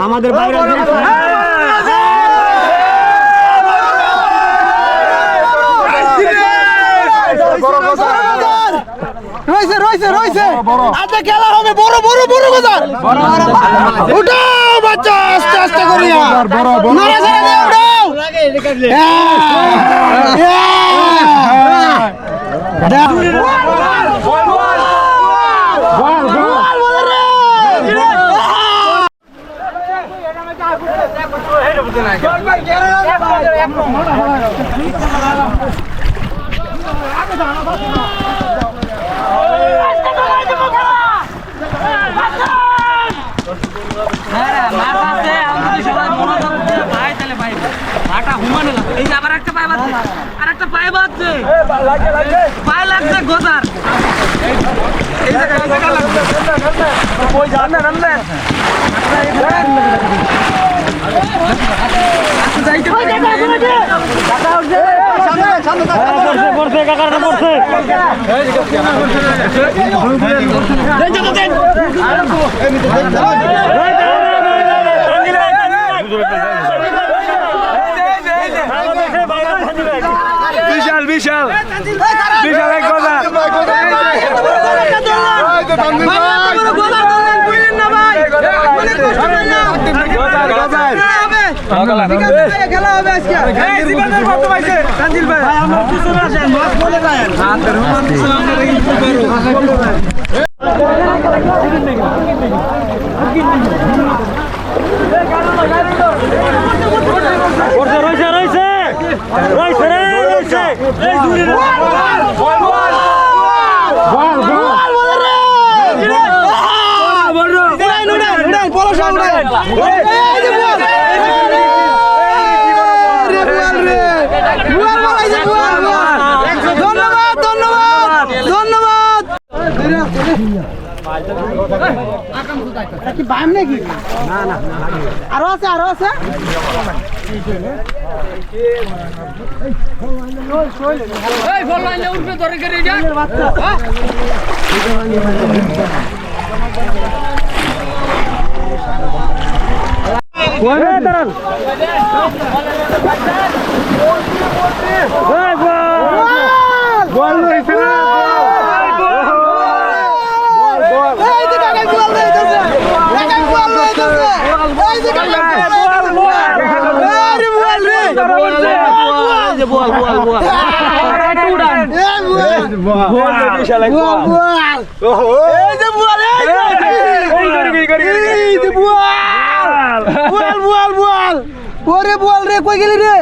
আমাদের বাইরে রয়েছে রয়েছে রয়েছে আজকে খেলা হবে বড় বড় বড় বাজার উঠাও বাচ্চা আস্তে আস্তে করিয়া নারা ছেড়ে দাও বিশাল বিশাল বিশাল এক বাজার খেলা হবে আজকে আরো আছে আরো আছে কই গেলি রে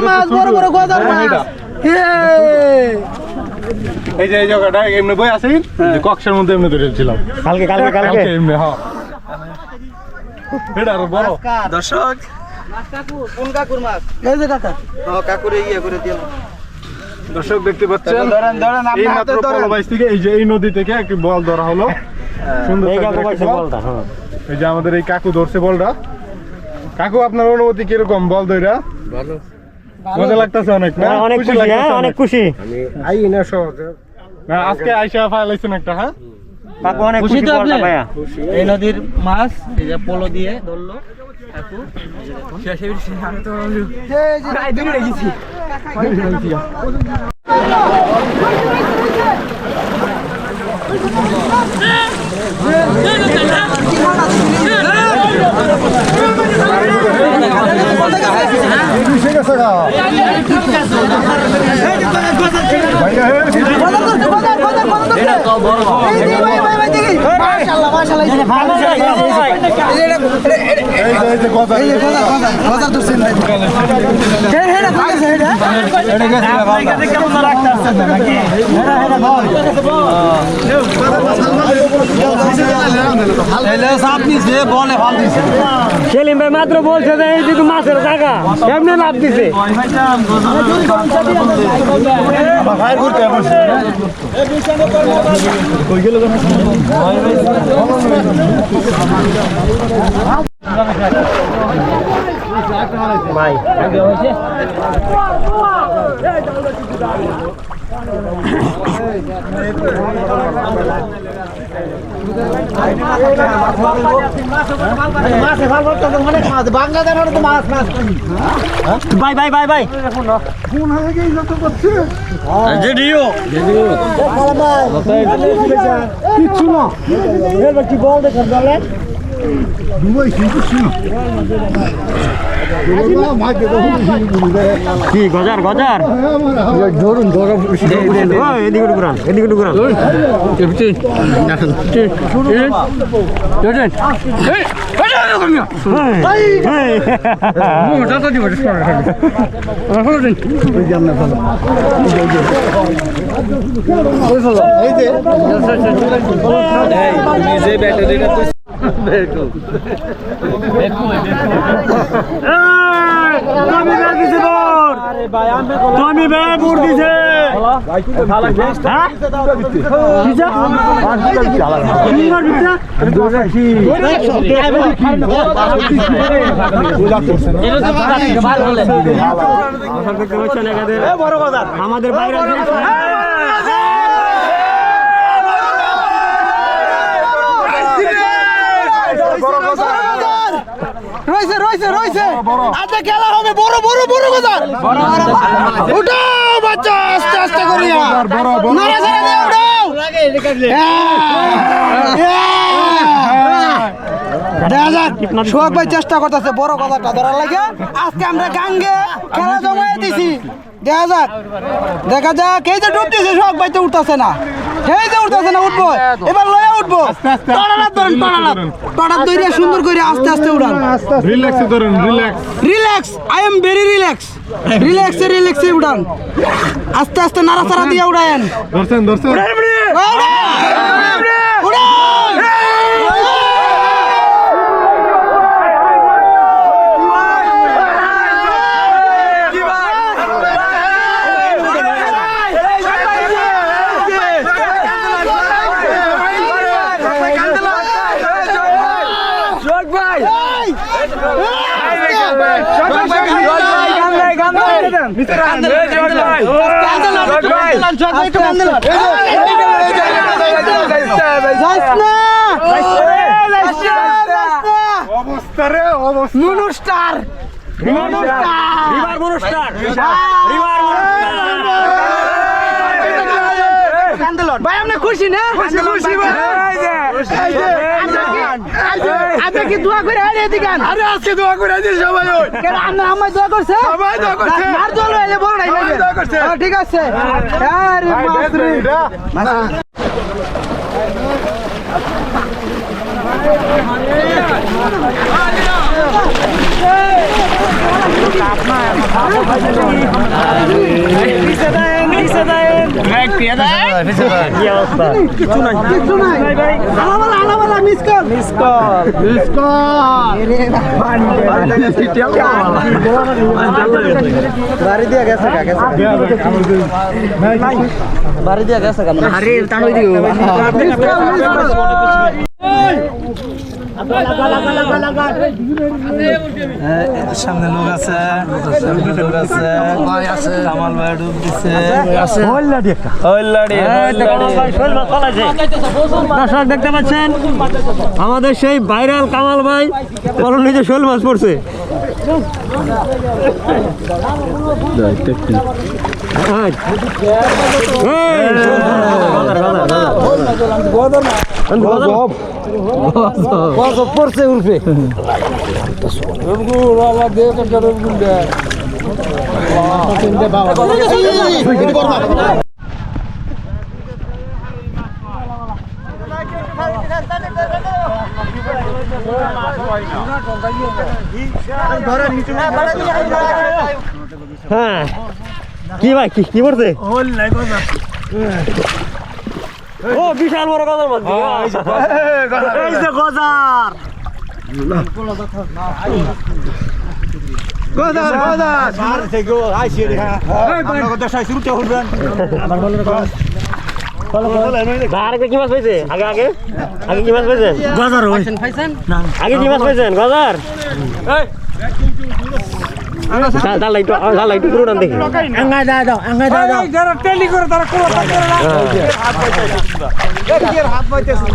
মাছ বড় বড় গজার মাছ এই যে এই জায়গাটা এমনি বই আছে যে কক্সের মধ্যে এমনি ধরেছিলাম কালকে কালকে কালকে এমনি হ্যাঁ এটা আরো বড় দর্শক কোন কাকুর মাছ এই যে কাকা কাকুরে ইয়ে করে দিলাম দর্শক দেখতে পাচ্ছেন এই মাত্র পলবাইশ থেকে এই যে এই নদী থেকে একটি বল ধরা হলো সুন্দর বলটা এই যে আমাদের এই কাকু ধরছে বলটা কাকু আপনার অনুমতি কিরকম বল ধরা ভালো মজা লাগতেছে অনেক না অনেক খুশি হ্যাঁ অনেক খুশি আমি আই না সহজে না আজকে আইসা ফাইলাইছেন একটা হ্যাঁ কাকু অনেক খুশি তো আপনি ভাইয়া এই নদীর মাছ এই যে পোলো দিয়ে ধরলো কাকু আমি তো এই যে দূরে গেছি সেলিম ভাই মাত্র বলছে যে এই দিকে মাছের জায়গা এমনি লাভ দিছে ভাই ভাই ভাই ভাই ভাই কিচ্ছু না কি বল দেখেন দুবাই কিচ্ছু না কি গজার গজার ধরুন ধরুন এদিকে ঘুরান এদিকে ঘুরান তুমি বেগুর দিছে আমাদের বাইরে রয়েছে রয়েছে রয়েছে আজকে খেলা হবে বড় বড় বড় গজার উঠাও বাচ্চা আস্তে আস্তে করিয়া নাড়াচাড়া দিয়ে উঠাও দেখা যাক সোহাগ ভাই চেষ্টা করতেছে বড় গজারটা ধরার লাগে আজকে আমরা গাঙ্গে খেলা জমায়ে দিছি দেখা যাক এই যে ডুবতেছে সোহাগ ভাই তো উঠতেছে না এই যে উঠতেছে না উঠবো এবার লয়ে উঠবো টড়ানাত ধরেন টড়াত ধরে সুন্দর করে আস্তে আস্তে উড়ান রিল্যাক্স ধরুন relax relax I am very relax রিল্যাক্সে উড়ান আস্তে আস্তে নাড়াচাড়া দিয়ে উড়ায়েন ধরছেন ধরছেন ভাই আপনি খুশি না আপনি কি দোয়া করে আরে আজকে দোয়া করে সবাই আমার দোয়া করছে আর দল হইলে বড় নাই ঠিক আছে আরে কিছু নাই আলাবালা মিস কল বাড়ি দিয়া গেছে বাড়ি দিয়া গেছে আরে টানো দিও সামনে লোক আছে কামাল ভাই ডুব দিচ্ছে দর্শক দেখতে পাচ্ছেন আমাদের সেই ভাইরাল কামাল ভাই বলুন নিজে শোল মাছ পড়ছে পড়ছে উল্পে হ্যাঁ কি ভাই কি করছে ও বিশাল বড় গজার মাছ এই যে গজার কি মাছ পাইছে আগে কি মাছ পাইছেন গজার আগে কি মাছ পাইছেন গজার জাল একটু পুরো দেখি যারা টেলি করে তারা কোনো হাত পাইতেছে